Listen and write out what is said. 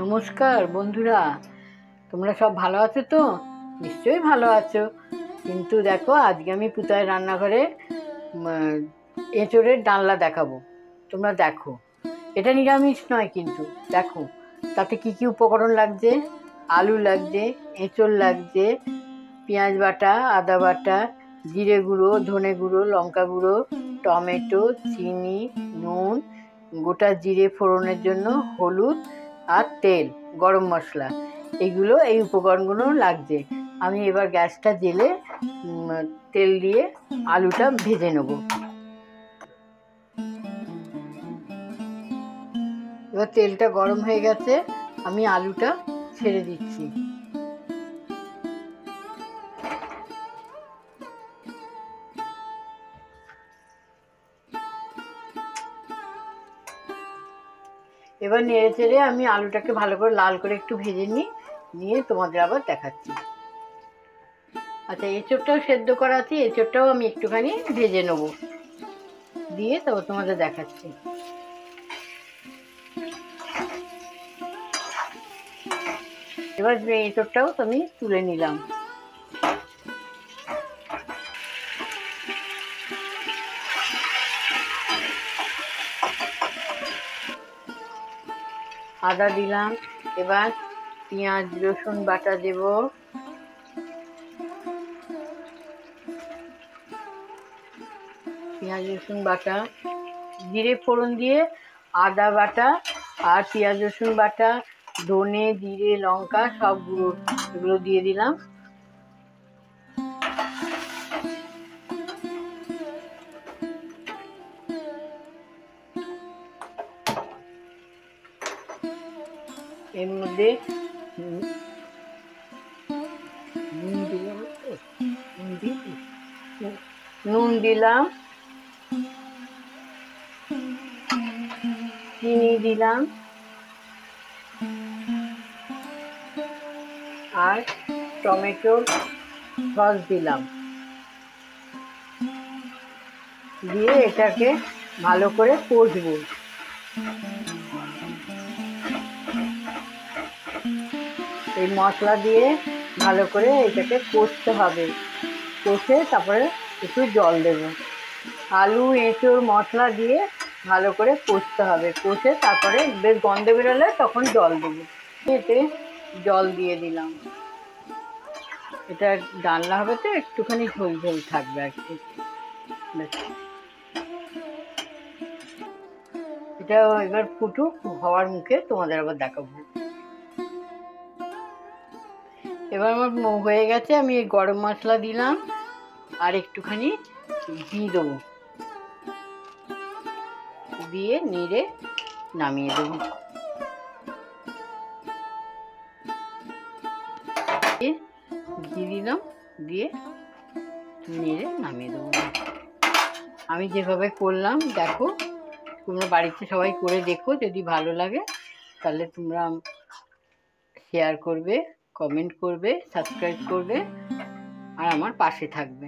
নমস্কার বন্ধুরা, তোমরা সব ভালো আছো তো? নিশ্চয়ই ভালো আছো। কিন্তু দেখো, আজকে আমি পুতায় রান্নাঘরে এঁচোড়ের ডালনা দেখাবো। তোমরা দেখো, এটা নিরামিষ নয়, কিন্তু দেখো তাতে কি কি উপকরণ লাগছে। আলু লাগছে, এঁচোড় লাগছে, পেঁয়াজ বাটা, আদা বাটা, জিরে গুঁড়ো, ধনে গুঁড়ো, লঙ্কা গুঁড়ো, টমেটো, চিনি, নুন, গোটা জিরে ফোড়নের জন্য, হলুদ আর তেল, গরম মশলা, এই উপকরণগুলো লাগছে। আমি এবার গ্যাসটা জেলে তেল দিয়ে আলুটা ভেজে নেব। এবার তেলটা গরম হয়ে গেছে, আমি আলুটা ছেড়ে দিচ্ছি। এবার নেড়ে চেড়ে আমি আলুটাকে ভালো করে লাল করে একটু ভেজে নিয়ে তোমাদের আবার দেখাচ্ছি। আচ্ছা, এঁচোড়টাও সেদ্ধ করা আছে, এঁচোড়টাও আমি একটুখানি ভেজে নেব, দিয়ে তারপর তোমাদের দেখাচ্ছি। এবার এঁচোড়টাও আমি তুলে নিলাম। আদা দিলাম, এবার পেঁয়াজ রসুন বাটা দেব, পেঁয়াজ রসুন বাটা, জিরে ফোড়ন দিয়ে আদা বাটা আর পেঁয়াজ রসুন বাটা, ধনে জিরে লঙ্কা সব গুঁড়ো, এগুলো দিয়ে দিলাম। এর মধ্যে নুন দিলাম, চিনি দিলাম আর টমেটো সস দিলাম, দিয়ে এটাকে ভালো করে কষবো। এই মশলা দিয়ে ভালো করে এটাকে কষতে হবে, কষে তারপরে একটু জল দেব। আলু এঁচোড় মশলা দিয়ে ভালো করে কষতে হবে, কষে তারপরে বেশ গন্ধ বেরোলে তখন জল দেবো। এতে জল দিয়ে দিলাম। এটা ডালনা হবে তো একটুখানি ঝোল ঝোল থাকবে আর কি। এটা এবার ফুটুক, হওয়ার মুখে তোমাদের আবার দেখাবো। এবার আমার হয়ে গেছে, আমি গরম মশলা দিলাম আর একটুখানি ঘি দেবো, দিয়ে নেড়ে নামিয়ে দেবো। ঘি দিলাম, দিয়ে নেড়ে নামিয়ে দেবো। আমি যেভাবে করলাম দেখো, তোমরা বাড়িতে সবাই করে দেখো, যদি ভালো লাগে তাহলে তোমরা শেয়ার করবে, কমেন্ট করবে, সাবস্ক্রাইব করবে আর আমার পাশে থাকবে।